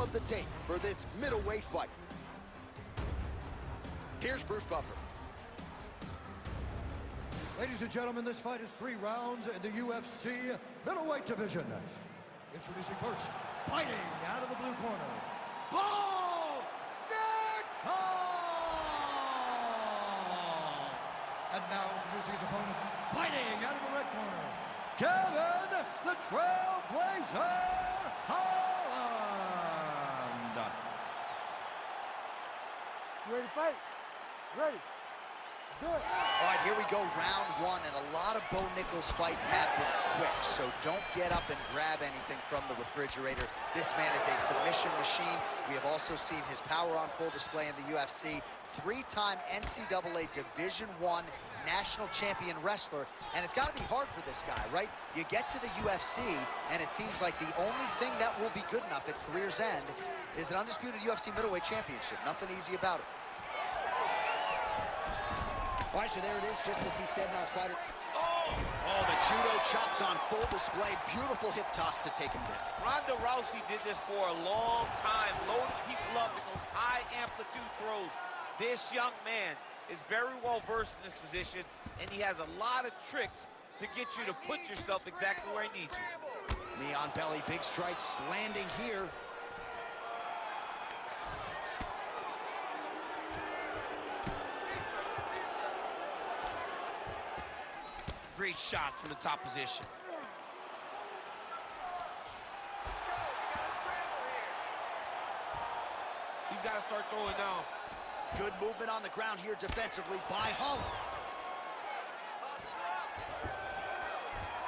of the tape for this middleweight fight. Here's Bruce Buffer. Ladies and gentlemen, this fight is 3 rounds in the UFC middleweight division. Introducing first, fighting out of the blue corner, B.Nickal! And now introducing his opponent, fighting out of the red corner, Kevin, the Trailblazer Holland! You ready to fight? Ready. Do it. All right, here we go, round 1, and a lot of B.Nickal's fights have been quick, so don't get up and grab anything from the refrigerator. This man is a submission machine. We have also seen his power on full display in the UFC. 3-time NCAA Division I national champion wrestler, and it's got to be hard for this guy, right? You get to the UFC, and it seems like the only thing that will be good enough at career's end is an undisputed UFC middleweight championship. Nothing easy about it. All right, so there it is, just as he said in our fighter. Oh, the judo chops on full display. Beautiful hip toss to take him down. Ronda Rousey did this for a long time, loading people up in those high amplitude throws. This young man is very well versed in this position, and he has a lot of tricks to get you to put yourself exactly where he needs you. Knee on belly, big strikes landing here. Great shots from the top position. He's got to start throwing down. Good movement on the ground here defensively by Holland.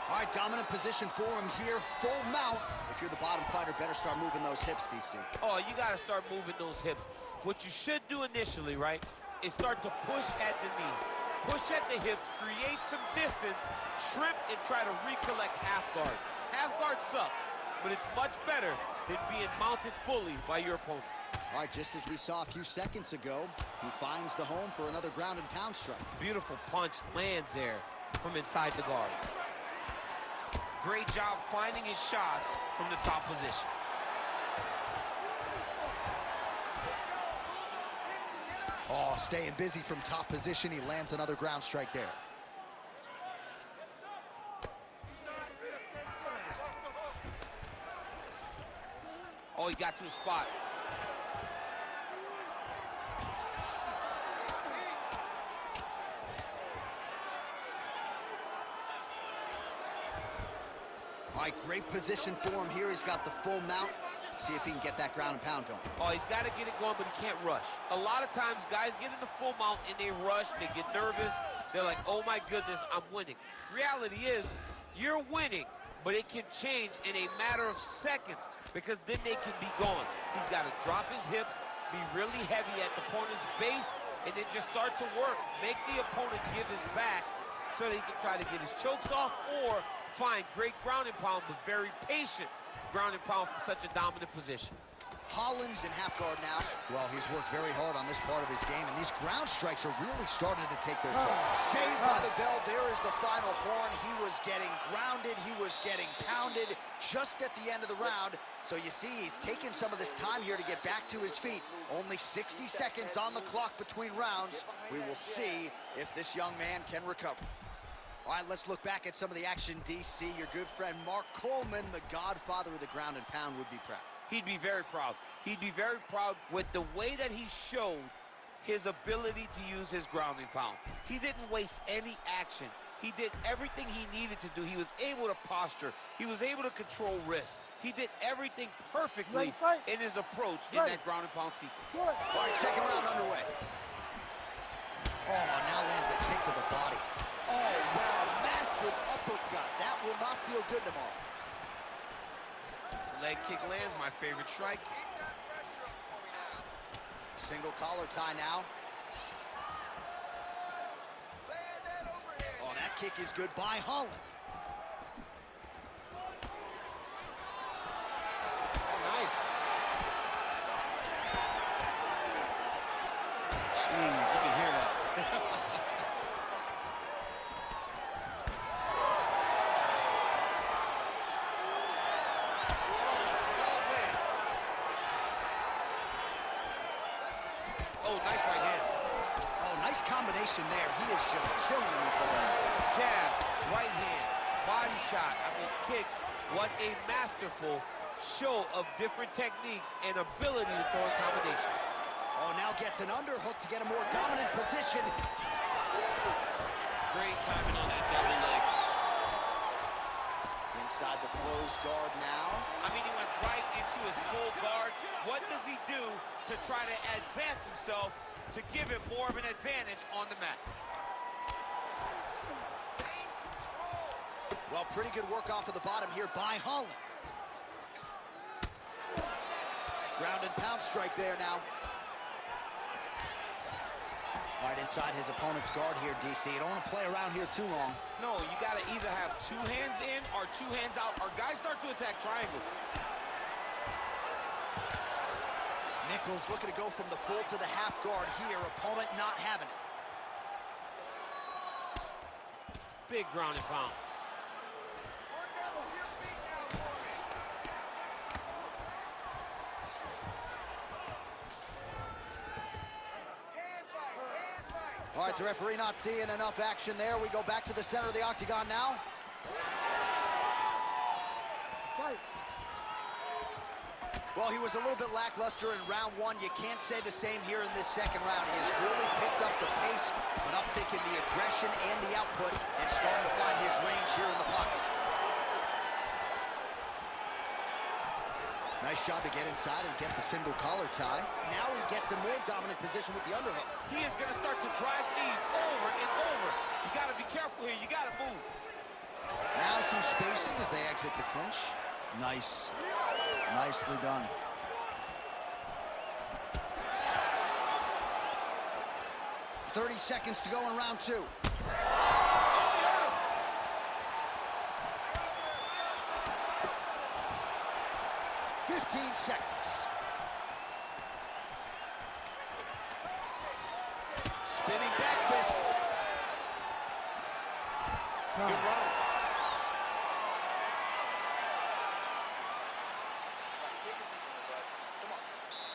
All right, dominant position for him here, full mount. If you're the bottom fighter, better start moving those hips, DC. Oh, you got to start moving those hips. What you should do initially, right, is start to push at the knees. Push at the hips, create some distance, shrimp, and try to recollect half guard. Half guard sucks, but it's much better than being mounted fully by your opponent. All right, just as we saw a few seconds ago, he finds the home for another ground and pound strike. Beautiful punch lands there from inside the guard. Great job finding his shots from the top position. Oh, staying busy from top position. He lands another ground strike there. Oh, he got to the spot. All right, great position for him here. He's got the full mount. See if he can get that ground and pound going. Oh, he's got to get it going, but he can't rush. A lot of times, guys get in the full mount and they rush, they get nervous. They're like, oh my goodness, I'm winning. Reality is, you're winning, but it can change in a matter of seconds because then they can be gone. He's got to drop his hips, be really heavy at the opponent's base, and then just start to work. Make the opponent give his back so that he can try to get his chokes off or find great ground and pound, but very patient ground and pound from such a dominant position. Holland's in half guard now. Well, he's worked very hard on this part of his game, and these ground strikes are really starting to take their toll. Saved by the bell. There is the final horn. He was getting grounded. He was getting pounded just at the end of the round. So you see, he's taken some of this time here to get back to his feet. Only 60 seconds on the clock between rounds. We will see if this young man can recover. All right, let's look back at some of the action, DC. Your good friend Mark Coleman, the godfather of the ground and pound, would be proud. He'd be very proud. He'd be very proud with the way that he showed his ability to use his ground and pound. He didn't waste any action. He did everything he needed to do. He was able to posture. He was able to control wrist. He did everything perfectly in his approach in that ground and pound sequence. All right, second round underway. Oh, now lands a kick to the body. Oh, wow, massive uppercut. That will not feel good tomorrow. Leg kick lands, my favorite strike. Single collar tie now. Oh, that kick is good by Holland. Nice. Jeez, you can hear that. Oh, nice right hand. Oh, nice combination there. He is just killing him with the left. Jab, right hand, body shot. I mean, kicks. What a masterful show of different techniques and ability to throw in combination. Oh, now gets an underhook to get a more dominant position. Great timing on that double leg. Inside the closed guard now. I mean, he went right into his full guard. What does he do to try to advance himself to give him more of an advantage on the mat? Well, pretty good work off of the bottom here by Holland. Ground and pound strike there now. All right, inside his opponent's guard here, DC. You don't want to play around here too long. No, you got to either have 2 hands in or 2 hands out, or guys start to attack triangle. Nichols looking to go from the full to the half guard here. Opponent not having it. Big ground and pound. All right, the referee not seeing enough action there. We go back to the center of the octagon now. Fight. Well, he was a little bit lackluster in round 1. You can't say the same here in this second round. He has really picked up the pace, an uptick in the aggression and the output, and starting to find his range here in the pocket. Nice job to get inside and get the single collar tie. Now he gets a more dominant position with the underhook. He is going to start to drive knees over and over. You got to be careful here. You got to move. Now some spacing as they exit the clinch. Nice. Nicely done. "30 seconds to go in round 2. 15 seconds. Spinning back fist. Good run. Take a seat, my bud. Come on,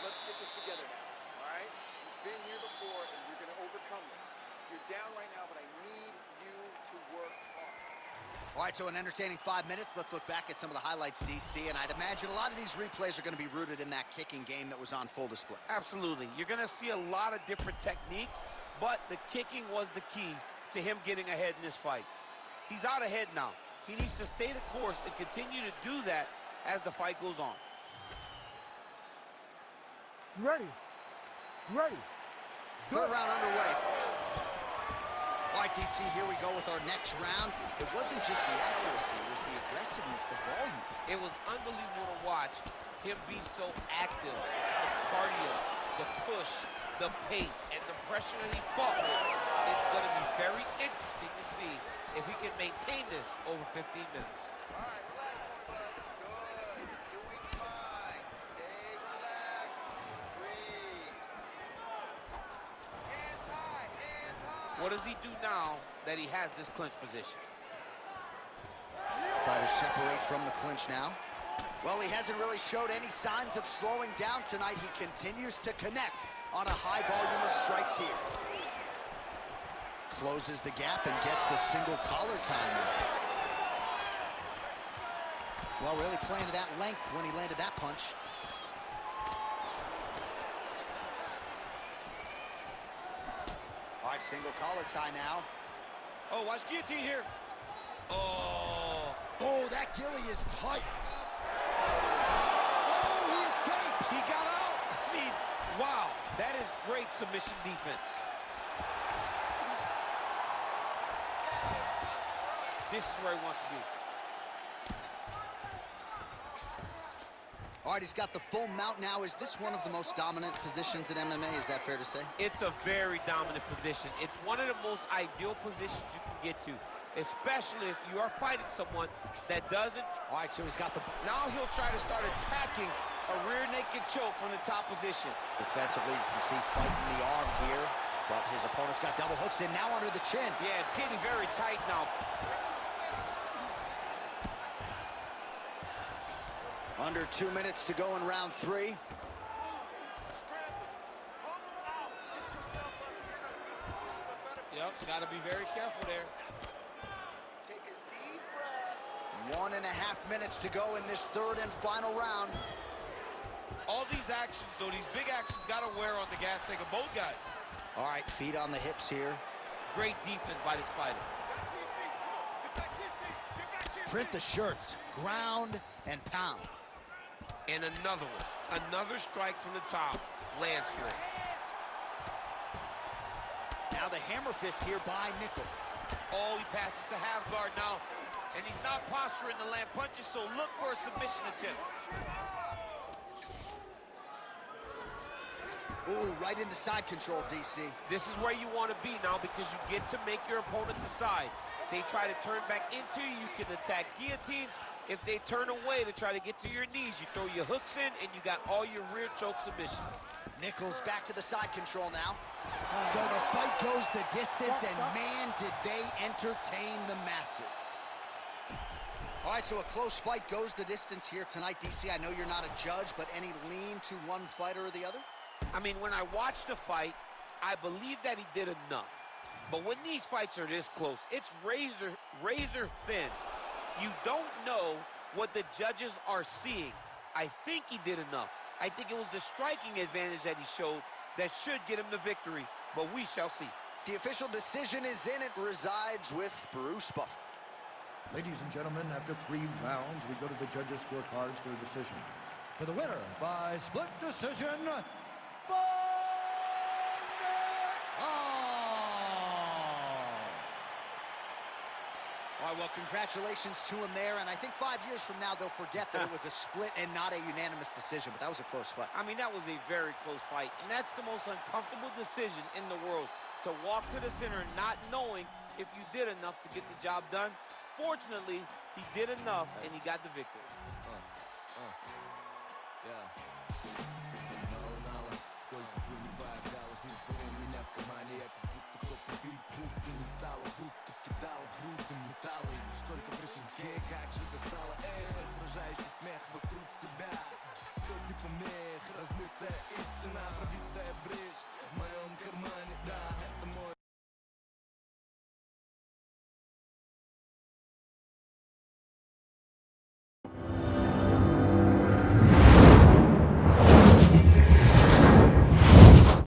let's get this together now, all right? You've been here before, and you're going to overcome this. You're down right now, but I need you to work hard. All right, so an entertaining 5 minutes. Let's look back at some of the highlights, DC, and I'd imagine a lot of these replays are going to be rooted in that kicking game that was on full display. Absolutely. You're going to see a lot of different techniques, but the kicking was the key to him getting ahead in this fight. He's out ahead now. He needs to stay the course and continue to do that as the fight goes on. You ready? You ready? Third round underway. All right, DC, here we go with our next round. It wasn't just the accuracy, it was the aggressiveness, the volume. It was unbelievable to watch him be so active. The cardio, the push, the pace, and the pressure that he fought with. It's going to be very interesting to see if he can maintain this over 15 minutes. All right, relax, my bud. Good. You're doing fine. Stay relaxed. Breathe. Hands high, hands high. What does he do now that he has this clinch position? Fighters separate from the clinch now. Well, he hasn't really showed any signs of slowing down tonight. He continues to connect on a high volume of strikes here. Closes the gap and gets the single collar time. Well, really playing to that length when he landed that punch. All right, single collar tie now. Oh, watch guillotine here. Oh. Oh, that gilly is tight. Oh, he escapes. He got out. I mean, wow. That is great submission defense. This is where he wants to be. All right, he's got the full mount now. Is this one of the most dominant positions in MMA? Is that fair to say? It's a very dominant position. It's one of the most ideal positions you can get to, especially if you are fighting someone that doesn't. All right, so he's got the... Now he'll try to start attacking a rear naked choke from the top position. Defensively, you can see fighting the arm here, but his opponent's got double hooks in now under the chin. Yeah, it's getting very tight now. Under 2 minutes to go in round 3. Yep, got to be very careful there. Take a deep breath. 1.5 minutes to go in this third and final round. All these actions, though, these big actions got to wear on the gas tank of both guys. All right, feet on the hips here. Great defense by this fighter. Back to your feet. Come on. Get back to your feet. Get back to your Print feet. the shirts. Ground and pound. And another one. Another strike from the top. Lands for it. Now the hammer fist here by Nickal. Oh, he passes the half guard now. And he's not posturing to land punches, so look for a submission attempt. Ooh, right into side control, DC. This is where you want to be now because you get to make your opponent decide. They try to turn back into you, you can attack guillotine. If they turn away to try to get to your knees, you throw your hooks in and you got all your rear choke submissions. Nickal's back to the side control now. So the fight goes the distance, and man, did they entertain the masses. All right, so a close fight goes the distance here tonight, DC. I know you're not a judge, but any lean to one fighter or the other? I mean, when I watched the fight, I believe that he did enough. But when these fights are this close, it's razor thin. You don't know what the judges are seeing. I think he did enough. I think it was the striking advantage that he showed that should get him the victory, but we shall see. The official decision is in. It resides with Bruce Buffer. Ladies and gentlemen, after 3 rounds, we go to the judges' scorecards for a decision. For the winner by split decision, B.Nickal! All right, well, congratulations to him there, and I think 5 years from now, they'll forget that it was a split and not a unanimous decision, but that was a close fight. I mean, that was a very close fight, and that's the most uncomfortable decision in the world, to walk to the center not knowing if you did enough to get the job done. Fortunately, he did enough, and he got the victory. Как же ты стала, раздражающий смех вокруг себя. Сотни помех, размытая истина, пробитая брешь.